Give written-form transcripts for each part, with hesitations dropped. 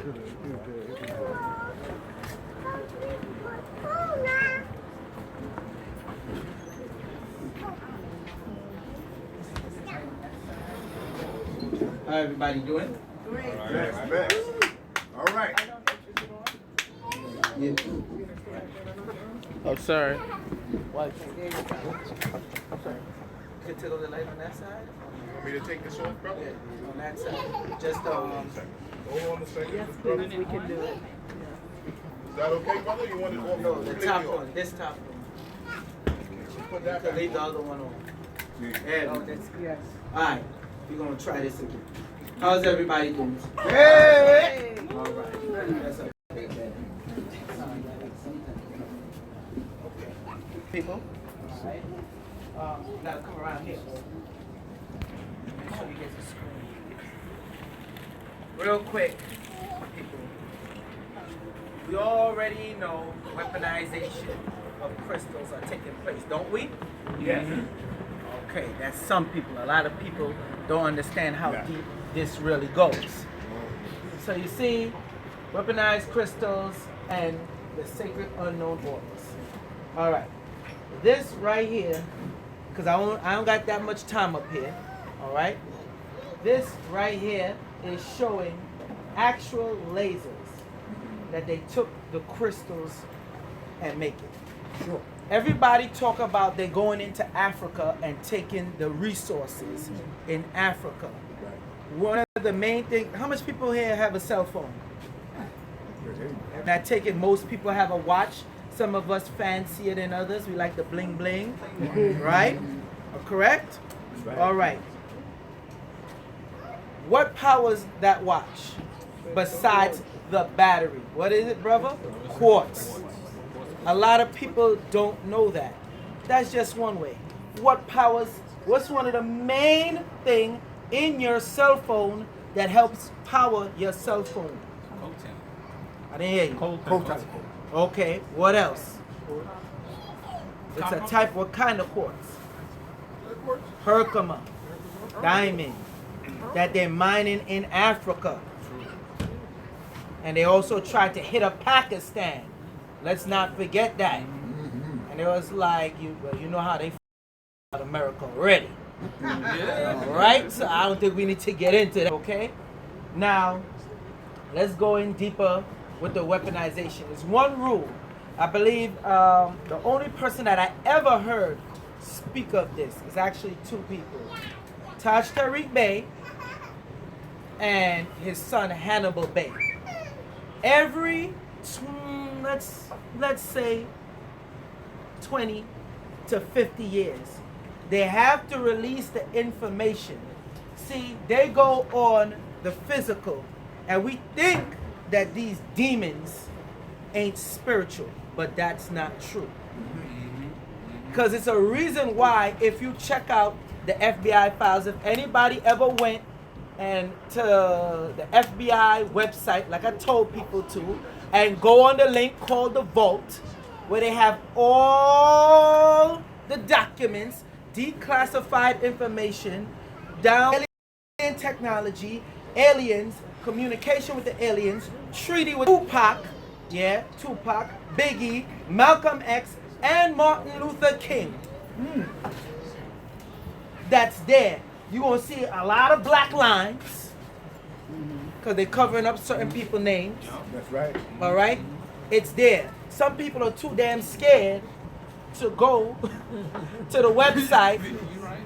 How everybody doing? Great. All right. Yeah. Oh, sorry. What? There you go. I'm sorry. Can you take off the light on that side? Want me to take this off, brother? Yeah, on that side. Just Hold on a second. Yes, brother. please, we can do it. Is that okay, brother? You want it off? no, the completely top off? one. This top one. Put You that can back. leave the other one on. There we go. Yes. Alright, we're gonna try this again. How's everybody doing? Hey! Alright. That's okay. People? Alright. Now come around here. Make sure you get the screen. Real quick, people. We already know weaponization of crystals are taking place, don't we? Yes. Okay, that's some people. A lot of people don't understand how deep this really goes. So you see, weaponized crystals and the sacred unknown orders. All right, this right here, because I don't got that much time up here. All right, this right here is showing actual lasers that they took the crystals and make it. Sure. Everybody talk about they going into Africa and taking the resources in Africa. One of the main things, how much people here have a cell phone? Now take it, most people have a watch. Some of us fancy it than others. We like the bling bling, right? Correct? All right. What powers that watch besides the battery? What is it, brother? Quartz. A lot of people don't know that. That's just one way. What powers, what's one of the main thing in your cell phone that helps power your cell phone? I didn't hear you. Cold. Okay, what else? It's a type, what kind of quartz? Herkimer, diamond, that they're mining in Africa. And they also tried to hit up Pakistan. Let's not forget that. And it was like, you know how they out America already. All right? So I don't think we need to get into that, okay? Now, let's go in deeper with the weaponization. There's one rule. I believe the only person that I ever heard speak of this is actually two people. Taj Tariq Bey and his son Hannibal Bey. Every, let's say 20 to 50 years, they have to release the information. See, they go on the physical, and we think that these demons ain't spiritual, but that's not true. Because it's a reason why, if you check out the FBI files, if anybody ever went and to the FBI website, like I told people to, and go on the link called the Vault, where they have all the documents, declassified information, down alien technology, aliens, communication with the aliens, treaty with Tupac, Tupac, Biggie, Malcolm X, and Martin Luther King. That's there. You're going to see a lot of black lines because they're covering up certain people's names. That's right. All right? It's there. Some people are too damn scared to go to the website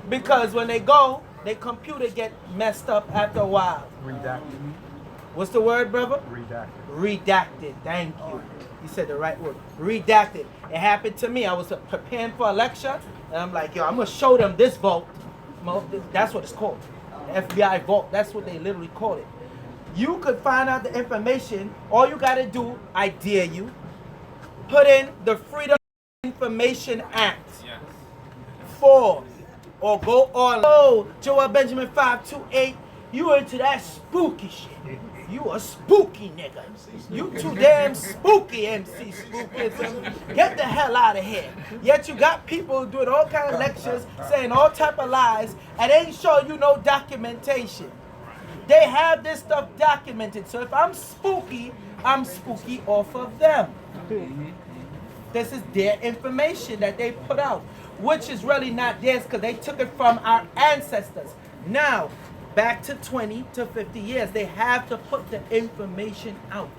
because when they go, their computer get messed up after a while. Redacted. What's the word, brother? Redacted. Redacted. Thank you. You said the right word. Redacted. It happened to me. I was preparing for a lecture, and I'm like, yo, I'm going to show them this vault. That's what it's called. The FBI vault. That's what they literally call it. You could find out the information. All you got to do, I dare you, put in the Freedom Information Act 4, or go on. Oh, Joel Benjamin 528, you into that spooky shit. You a spooky nigga. You too damn spooky, MC Spookism. Get the hell out of here. Yet you got people doing all kind of lectures, saying all type of lies, and ain't showing you no documentation. They have this stuff documented. So if I'm spooky off of them. This is their information that they put out, which is really not theirs because they took it from our ancestors. Now, back to 20 to 50 years, they have to put the information out.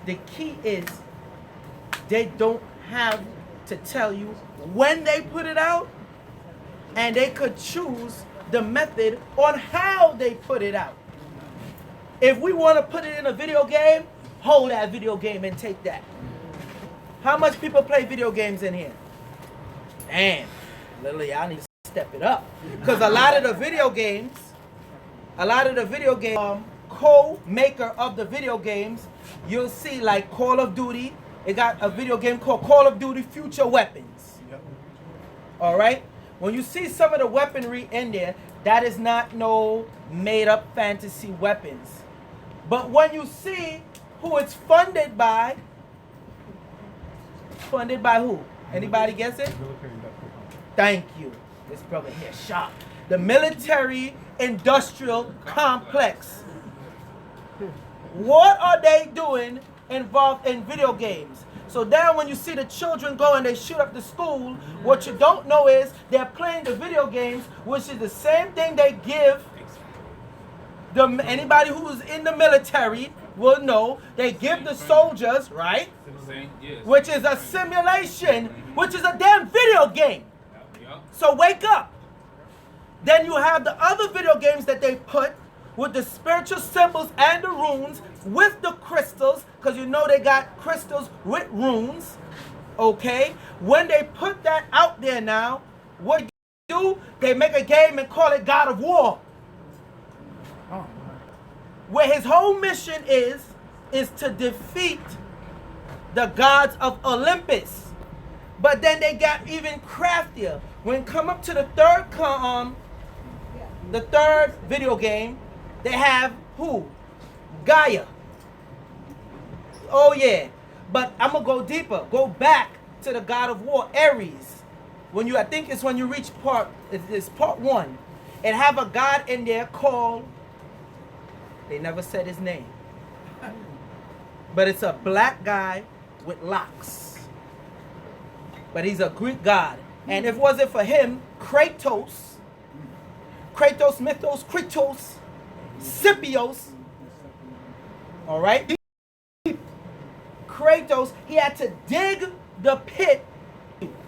The key is they don't have to tell you when they put it out, and they could choose the method on how they put it out. If we want to put it in a video game, hold that video game and take that. How much people play video games in here? Damn, literally, I need to step it up. Because a lot of the video games, co-maker of the video games, you'll see like Call of Duty. It got a video game called Call of Duty Future Weapons. All right? When you see some of the weaponry in there, that is not no made-up fantasy weapons. But when you see who it's funded by who? Anybody guess it? Thank you. This brother here, sharp. The military industrial complex. What are they doing involved in video games? So then when you see the children go and they shoot up the school, what you don't know is they're playing the video games, which is the same thing they give anybody who's in the military will know. They give the soldiers, right? Which is a simulation, which is a damn video game. So wake up. Then you have the other video games that they put with the spiritual symbols and the runes with the crystals, because you know they got crystals with runes. Okay? When they put that out there now, what do? They make a game and call it God of War. Where his whole mission is to defeat the gods of Olympus. But then they got even craftier. When come up to the third video game, they have who? Gaia. Oh yeah. But I'm gonna go deeper. Go back to the God of War, Ares. I think it's when you reach it's part 1. It have a god in there called, they never said his name. But it's a black guy with locks. But he's a Greek god. And if it wasn't for him, Kratos, Mythos, Kratos, Scipios, all right? Kratos, he had to dig the pit.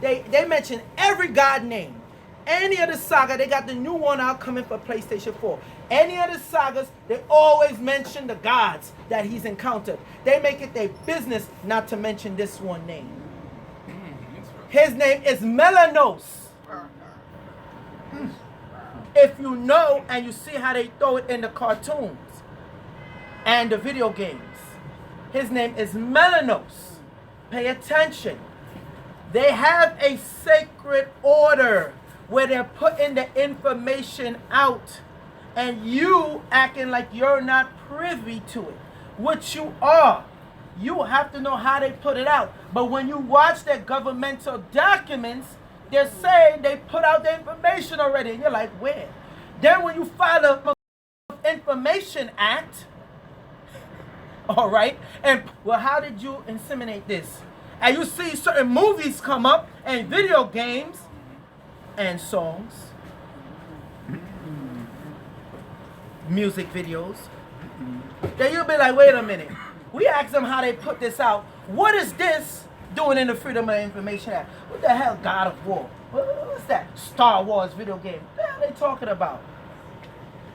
They mention every god name. Any of the saga, they got the new one out coming for PlayStation 4. Any of the sagas, they always mention the gods that he's encountered. They make it their business not to mention this one name. His name is Melanos. If you know and you see how they throw it in the cartoons and the video games, his name is Melanos. Pay attention. They have a sacred order where they're putting the information out and you acting like you're not privy to it, which you are. You have to know how they put it out. But when you watch their governmental documents, they're saying they put out the information already. And you're like, where? Then when you file the Information Act, all right, and well, how did you inseminate this? And you see certain movies come up and video games and songs, music videos. Then you'll be like, wait a minute. We asked them how they put this out. What is this doing in the Freedom of Information Act? What the hell, God of War? What's that? Star Wars video game. What the hell are they talking about?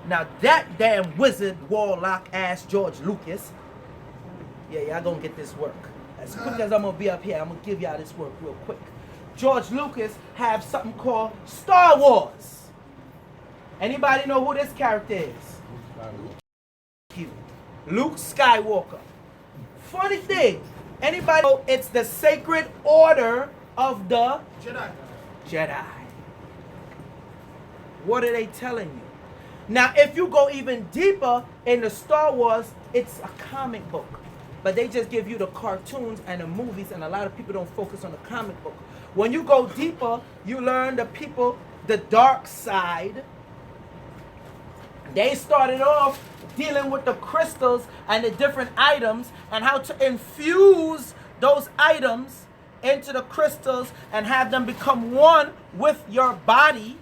Now that damn wizard, warlock ass George Lucas. Yeah, y'all gonna get this work. As quick as I'm gonna be up here, I'm gonna give y'all this work real quick. George Lucas have something called Star Wars. Anybody know who this character is? Luke Skywalker. Funny thing, anybody know it's the sacred order of the Jedi. What are they telling you? Now, if you go even deeper in the Star Wars, it's a comic book. But they just give you the cartoons and the movies, and a lot of people don't focus on the comic book. When you go deeper, you learn the dark side They started off dealing with the crystals and the different items and how to infuse those items into the crystals and have them become one with your body.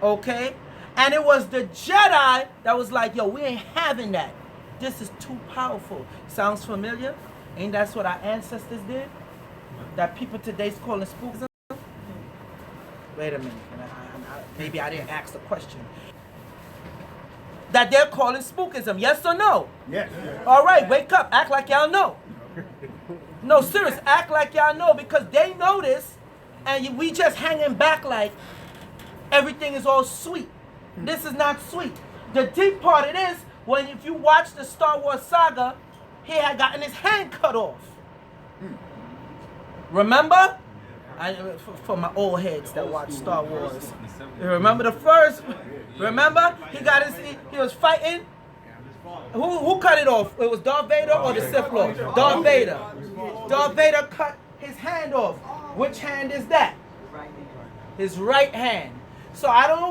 Okay? And it was the Jedi that was like, yo, we ain't having that. This is too powerful. Sounds familiar? Ain't that's what our ancestors did? That people today's calling spookism? Wait a minute. Maybe I didn't ask the question. That they're calling spookism, yes or no? Yes. All right, wake up. Act like y'all know. No, serious. Act like y'all know because they know this and we just hanging back like everything is all sweet. This is not sweet. The deep part it is when if you watch the Star Wars saga, he had gotten his hand cut off. Remember? For my old heads that watch Star Wars. You remember the first? Remember? He was fighting. Who cut it off? It was Darth Vader or the Sith Lord? Darth Vader. Darth Vader cut his hand off. Which hand is that? His right hand. So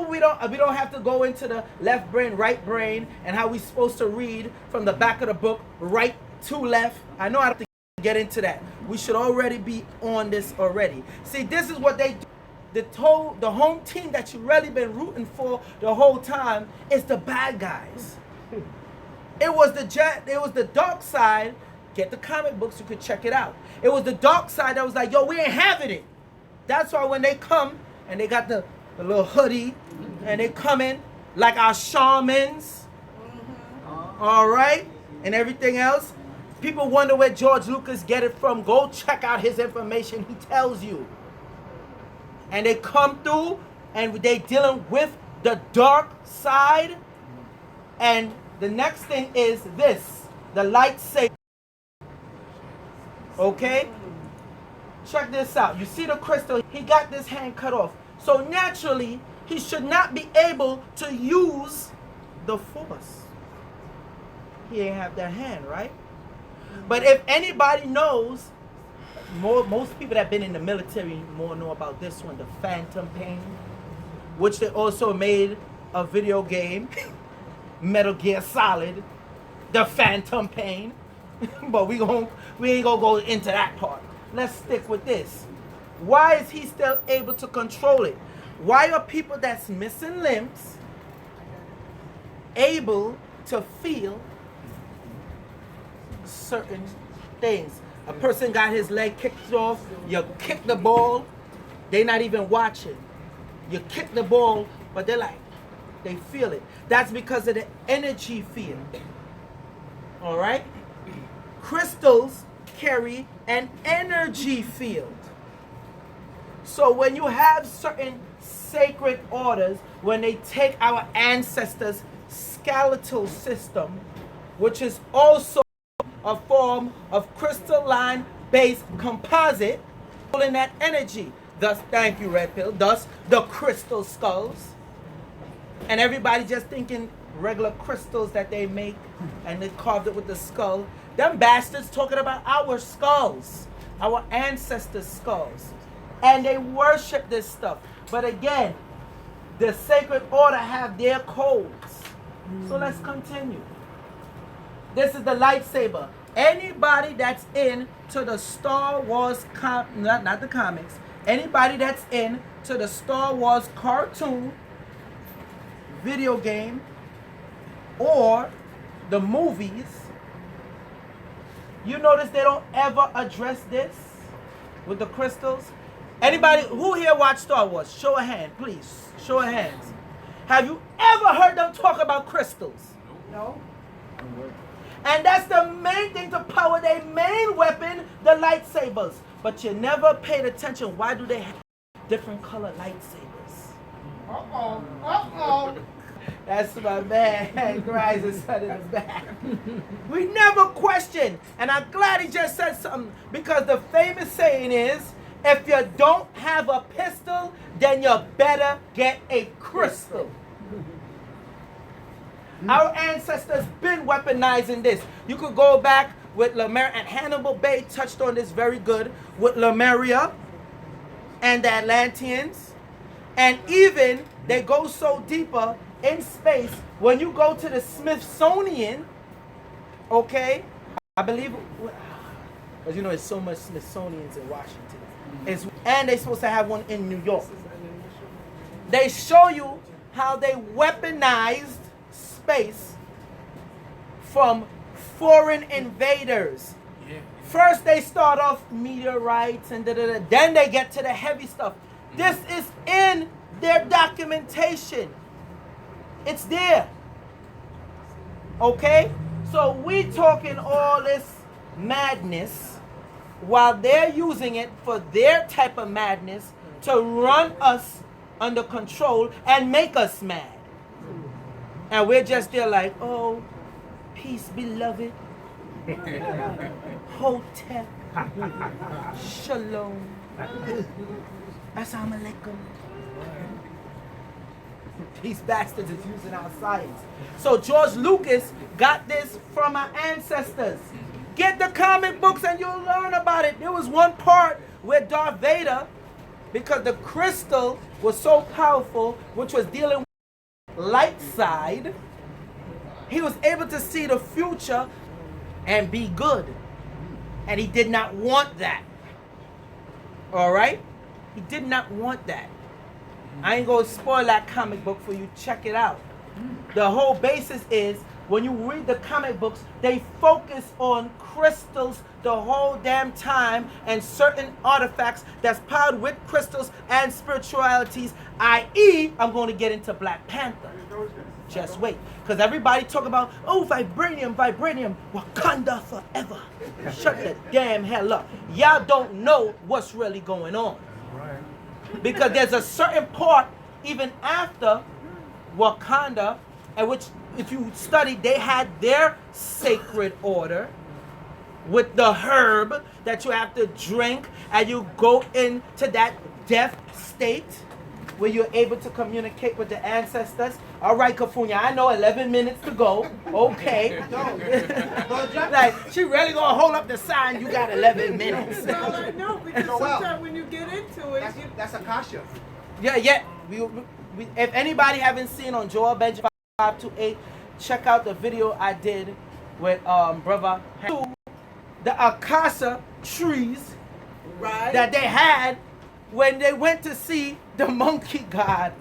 we don't have to go into the left brain, right brain, and how we supposed to read from the back of the book, right to left. I know I don't have to get into that. We should already be on this already. See, this is what they do. The home team that you really been rooting for the whole time is the bad guys. It was the dark side. Get the comic books, you could check it out. It was the dark side that was like, yo, we ain't having it. That's why when they come and they got the little hoodie and they come in like our shamans, all right, and everything else. People wonder where George Lucas get it from. Go check out his information. He tells you. And they come through and they dealing with the dark side. And the next thing is this, the lightsaber. Okay? Check this out. You see the crystal, he got this hand cut off. So naturally, he should not be able to use the force. He ain't have that hand, right? But if anybody knows, most people that have been in the military more know about this one, the Phantom Pain, which they also made a video game, Metal Gear Solid, the Phantom Pain. But we ain't gonna go into that part. Let's stick with this. Why is he still able to control it? Why are people that's missing limbs able to feel certain things? A person got his leg kicked off, you kick the ball, they not even watching. You kick the ball, but they feel it. That's because of the energy field. All right? Crystals carry an energy field. So when you have certain sacred orders, when they take our ancestors' skeletal system, which is also a form of crystalline based composite, pulling that energy. Thus, thank you, Red Pill. Thus, the crystal skulls. And everybody just thinking regular crystals that they make and they carved it with the skull. Them bastards talking about our skulls, our ancestors' skulls. And they worship this stuff. But again, the sacred order have their codes. So let's continue. This is the lightsaber. Anybody that's into the Star Wars, not the comics, anybody that's into the Star Wars cartoon, video game, or the movies, you notice they don't ever address this with the crystals. Anybody who here watch Star Wars, show a hand, please. Show of hands. Have you ever heard them talk about crystals? No. And that's the main thing to power their main weapon, the lightsabers. But you never paid attention. Why do they have different color lightsabers? Uh-oh. Uh-oh. That's my man, cries his son in the back. We never question. And I'm glad he just said something. Because the famous saying is, if you don't have a pistol, then you better get a crystal. Our ancestors been weaponizing this. You could go back with Lemuria, and Hannibal Bay touched on this very good, with Lemuria and the Atlanteans. And even they go so deeper in space. When you go to the Smithsonian, okay, I believe, because you know there's so much Smithsonians in Washington. And they're supposed to have one in New York. They show you how they weaponized space from foreign invaders. First they start off meteorites and da-da-da. Then they get to the heavy stuff. This is in their documentation. It's there. Okay? So we talking all this madness while they're using it for their type of madness to run us under control and make us mad. And we're just there like, oh, peace, beloved. Hotep. Shalom. Assalamu alaikum. These bastards is using our science. So George Lucas got this from our ancestors. Get the comic books and you'll learn about it. There was one part where Darth Vader, because the crystal was so powerful, which was dealing with light side, he was able to see the future and be good. And he did not want that. All right? He did not want that. I ain't gonna spoil that comic book for you. Check it out. The whole basis is when you read the comic books, they focus on crystals the whole damn time and certain artifacts that's powered with crystals and spiritualities, i.e., I'm going to get into Black Panther. Just wait. Because everybody talk about, oh, vibranium, vibranium, Wakanda forever. Shut the damn hell up. Y'all don't know what's really going on. Because there's a certain part, even after Wakanda, in which, if you study, they had their sacred order with the herb that you have to drink, and you go into that death state where you're able to communicate with the ancestors. All right, Kafunya, I know 11 minutes to go. Okay. Like, she really gonna hold up the sign, you got 11 minutes. Well, I know, because sometimes when you get into it, That's Akasha. Yeah. If anybody haven't seen on Joel Benjamin 528, check out the video I did with brother the Akasha trees right? that they had when they went to see the monkey god.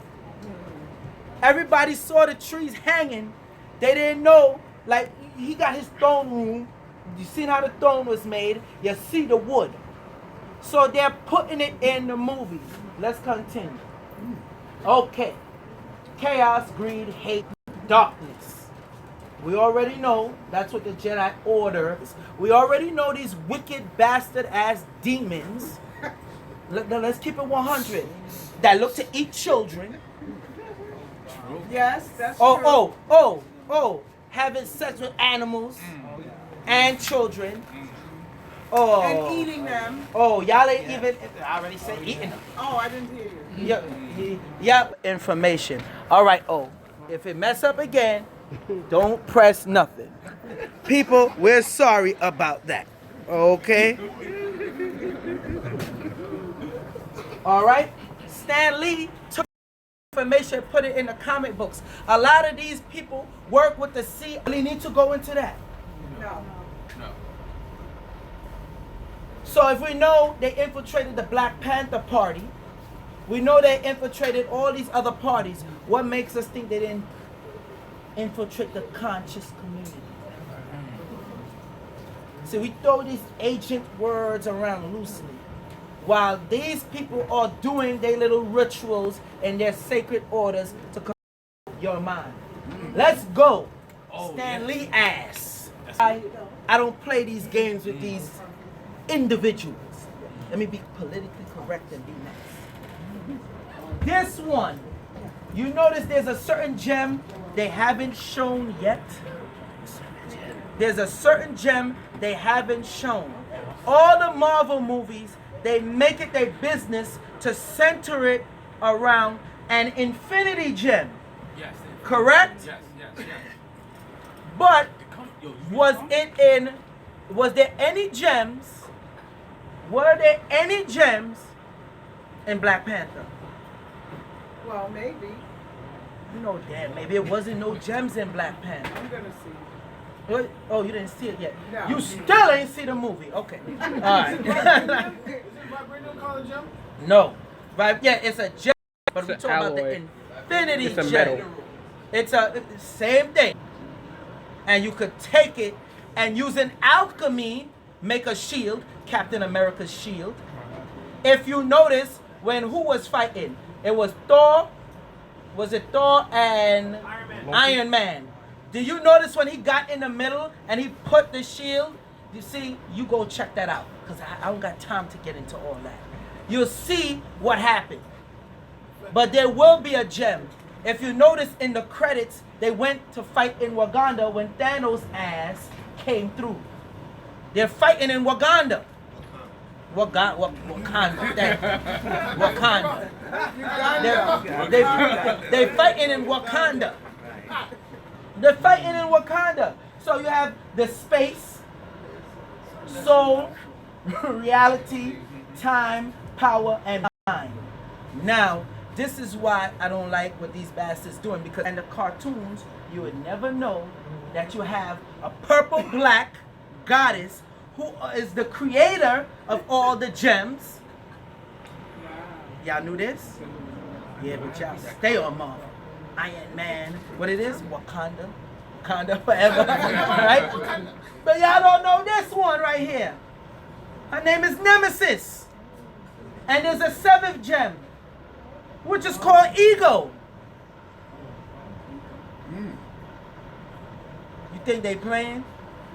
Everybody saw the trees hanging. They didn't know, like, he got his throne room. You seen how the throne was made. You see the wood. So they're putting it in the movie. Let's continue. Okay. Chaos, greed, hate, darkness. We already know that's what the Jedi Order is. We already know these wicked bastard ass demons. Let's keep it 100. That look to eat children. Yes, that's true. Oh, having sex with animals and children. Oh. And eating them. Oh, y'all ain't even, I already said eating them. Oh, I didn't hear you. Yep, information. All right, if it mess up again, don't press nothing. People, we're sorry about that. Okay? All right? Stan Lee took information, put it in the comic books. A lot of these people work with the CIA. We need to go into that. No. So if we know they infiltrated the Black Panther Party, we know they infiltrated all these other parties, what makes us think they didn't infiltrate the conscious community? So we throw these ancient words around loosely, while these people are doing their little rituals and their sacred orders to control your mind. Let's go. Stan Lee ass. I don't play these games with these individuals. Let me be politically correct and be nice. This one, you notice there's a certain gem they haven't shown yet. There's a certain gem they haven't shown. All the Marvel movies, they make it their business to center it around an infinity gem. Yes. Correct? Yes. But was there any gems? Were there any gems in Black Panther? Well, maybe. You know, damn, maybe it wasn't no gems in Black Panther. I'm gonna see. Oh, you didn't see it yet. No. You still ain't see the movie. Okay. All right. Is it vibranium called a gem? No. Right? Yeah, it's a gem, but It's we're an talking about the alloy. infinity It's a gem. metal. It's a same thing. And you could take it and use an alchemy, make a shield, Captain America's shield. If you notice, when who was fighting? It was Thor. Was it Thor and Iron Man? Did you notice when he got in the middle and he put the shield? You see, you go check that out, because I don't got time to get into all that. You'll see what happened. But there will be a gem. If you notice in the credits, they went to fight in Wakanda when Thanos' ass came through. They're fighting in Wakanda. Wakanda. Thank you. Wakanda. They're fighting in Wakanda. They're fighting in Wakanda. So you have the space, soul, reality, time, power, and mind. Now, this is why I don't like what these bastards doing, because in the cartoons, you would never know that you have a purple black goddess who is the creator of all the gems. Y'all knew this? Yeah, but y'all stay on Marvel. Iron Man, what it is? Wakanda. Wakanda forever, right? But y'all don't know this one right here. Her name is Nemesis. And there's a seventh gem, which is called Ego. You think they playing?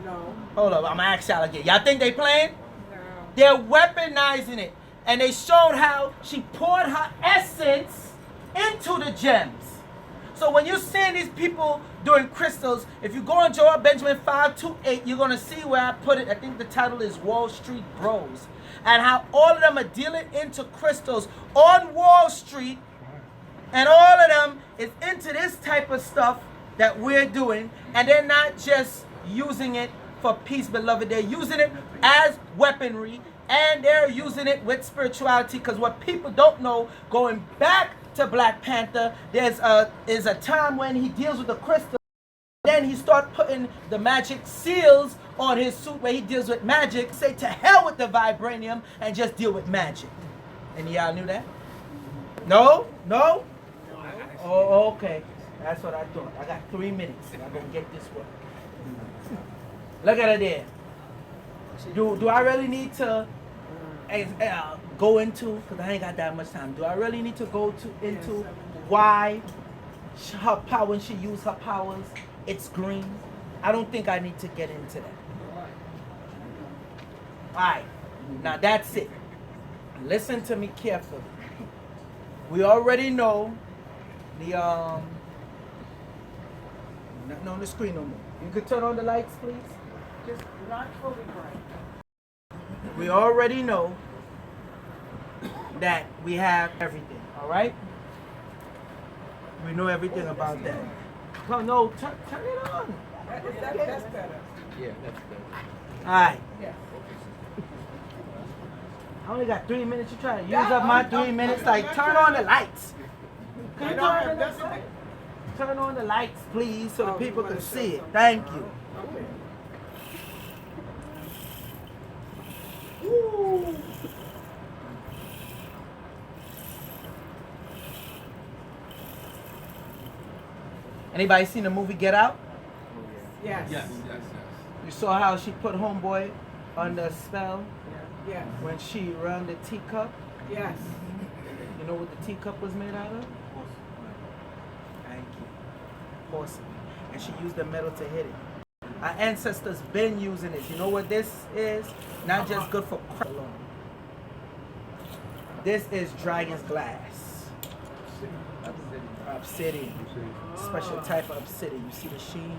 No. Hold up, I'm gonna ask y'all again. Y'all think they playing? No. They're weaponizing it. And they showed how she poured her essence into the gems. So when you're seeing these people doing crystals, if you go on Joel Benjamin 528, you're gonna see where I put it. I think the title is Wall Street Bros. And how all of them are dealing into crystals on Wall Street. And all of them is into this type of stuff that we're doing. And they're not just using it for peace, beloved. They're using it as weaponry. And they're using it with spirituality. Because what people don't know, going back to Black Panther, is a time when he deals with the crystal. Then he start putting the magic seals on his suit where he deals with magic. Say to hell with the vibranium and just deal with magic. And y'all knew that? No? No? Oh, okay. That's what I thought. I got 3 minutes. I'm going to get this one. Look at it there. Do I really need to go into, because I ain't got that much time, do I really need to go into why her power, when she used her powers, it's green? I don't think I need to get into that. Alright, now that's it. Listen to me carefully. We already know the not on the screen no more. You could turn on the lights, please. Just not fully bright. We already know that we have everything, all right? We know everything about that. Oh, no, turn it on. That's better. Yeah, that's good. All right. Yeah. I only got 3 minutes. You try to use up my 3 minutes. Like, turn on the lights. Can you turn on the lights, please, so the people can see it. Thank you. Okay. Ooh. Anybody seen the movie Get Out? Yes. You saw how she put homeboy under a spell Yes. when she ran the teacup? Yes. You know what the teacup was made out of? Thank you. Porcelain. And she used the metal to hit it. Our ancestors been using this. You know what this is? Not just good for crack alone. This is dragon's glass. Obsidian. Special type of obsidian. You see the sheen?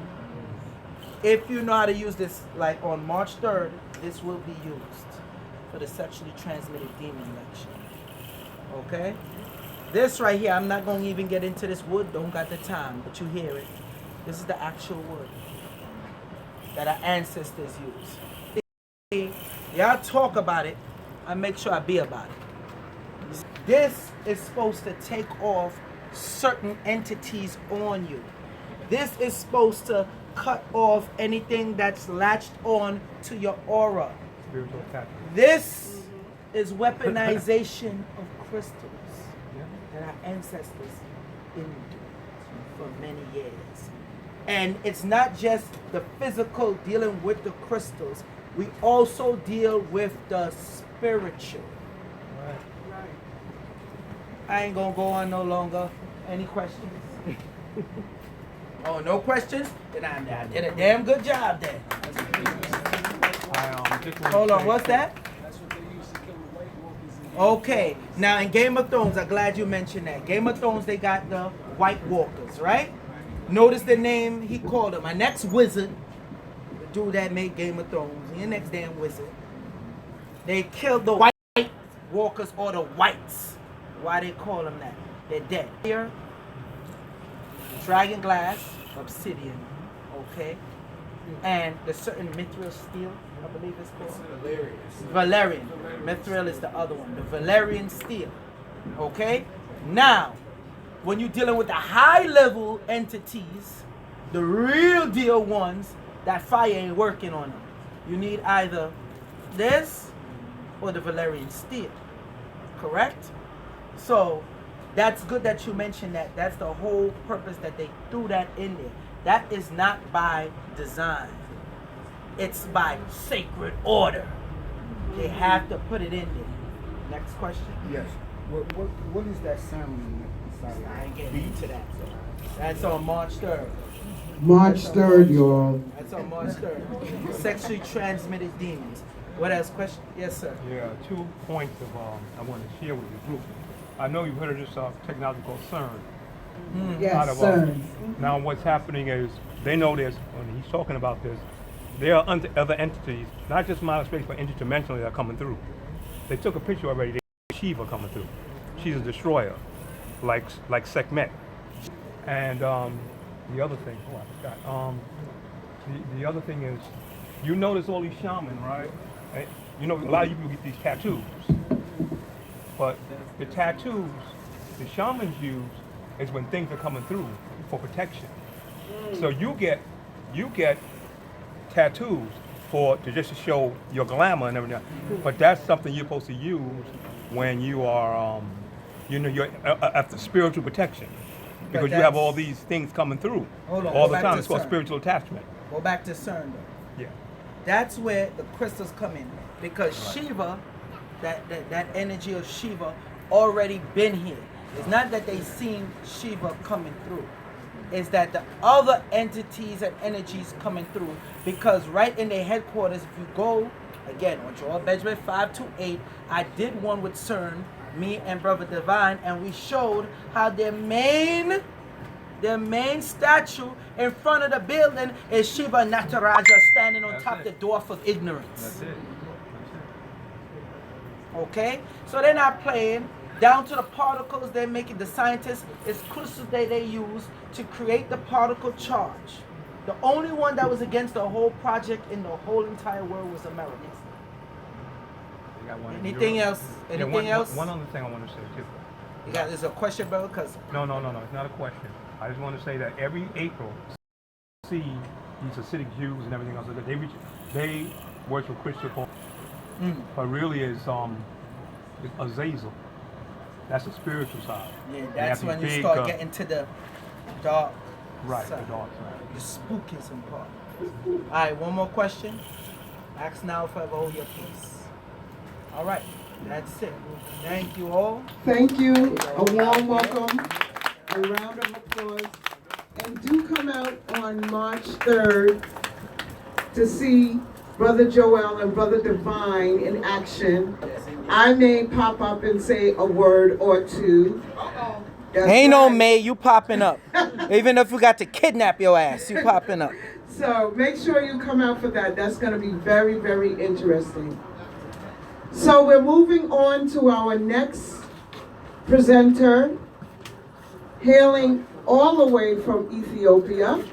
If you know how to use this, like on March 3rd, this will be used for the sexually transmitted demon lecture. Okay? This right here, I'm not going to even get into this wood. Don't got the time, but you hear it. This is the actual wood that our ancestors use. Y'all talk about it, I make sure I be about it. This is supposed to take off certain entities on you. This is supposed to cut off anything that's latched on to your aura. Spiritual attachment. This is weaponization of crystals that our ancestors endured for many years. And it's not just the physical dealing with the crystals, we also deal with the spiritual. Right. I ain't gonna go on no longer. Any questions? Oh, no questions? Then I did a damn good job then. Hold on, what's that? Okay, now in Game of Thrones, I'm glad you mentioned that. Game of Thrones, they got the White Walkers, right? Notice the name he called them. My next wizard, the dude that made Game of Thrones, your next damn wizard. They killed the White Walkers or the Whites. Why they call them that? They're dead. Here, dragon glass, obsidian, okay? And the certain mithril steel, I believe it's called. Valerian. Mithril is the other one. The Valerian steel. Okay? Now, when you're dealing with the high level entities, the real deal ones, that fire ain't working on them. You need either this or the Valerian steel. Correct? So, that's good that you mentioned that. That's the whole purpose that they threw that in there. That is not by design. It's by sacred order. They have to put it in there. Next question. Yes. What is that ceremony? I ain't getting into that. That's on March 3rd. March 3rd, y'all. That's on March 3rd. Sexually transmitted demons. What else? Question? Yes, sir. Yeah, 2 points of I want to share with the group. I know you've heard of this technology called CERN. Yes, sir. Now what's happening is they know this when he's talking about this. There are other entities, not just outer space, but interdimensionally that are coming through. They took a picture already. They Shiva coming through. She's a destroyer, like Sekhmet. And the other thing, I forgot. The other thing is, you notice all these shamans, right? And, you know, a lot of you people get these tattoos, but the tattoos the shamans use is when things are coming through for protection. So you get tattoos to just to show your glamour and everything. But that's something you're supposed to use when you are, you're after spiritual protection, because you have all these things coming through all the time. It's called spiritual attachment. Go back to CERN though. Yeah. That's where the crystals come in, because Shiva, that energy of Shiva, already been here. It's not that they seen Shiva coming through. It's that the other entities and energies coming through, because right in their headquarters, if you go, again, on Joel Benjamin 528, I did one with CERN, me and Brother Divine, and we showed how their main statue in front of the building is Shiva Nataraja standing on top of the dwarf of ignorance. That's it. Okay? So they're not playing. Down to the particles they're making, the scientists, it's crystals that they use to create the particle charge. The only one that was against the whole project in the whole entire world was America. Anything else? Anything else? One other thing I want to say too. You got, there's a question, bro? Because No, it's not a question. I just want to say that every April, see these Hasidic Jews and everything else, they worship crystal, but really is Azazel. That's the spiritual side. yeah, that's when you start getting to the dark right, side. the dark side. The spookism part. All right, one more question. Ask now, forever hold your peace. All right, that's it. Thank you all. Thank you. A warm welcome. A round of applause. And do come out on March 3rd to see Brother Joel and Brother Divine in action. I may pop up and say a word or two. Ain't no May, you popping up. Even if we got to kidnap your ass, you popping up. So make sure you come out for that. That's going to be very, very interesting. So we're moving on to our next presenter, hailing all the way from Ethiopia.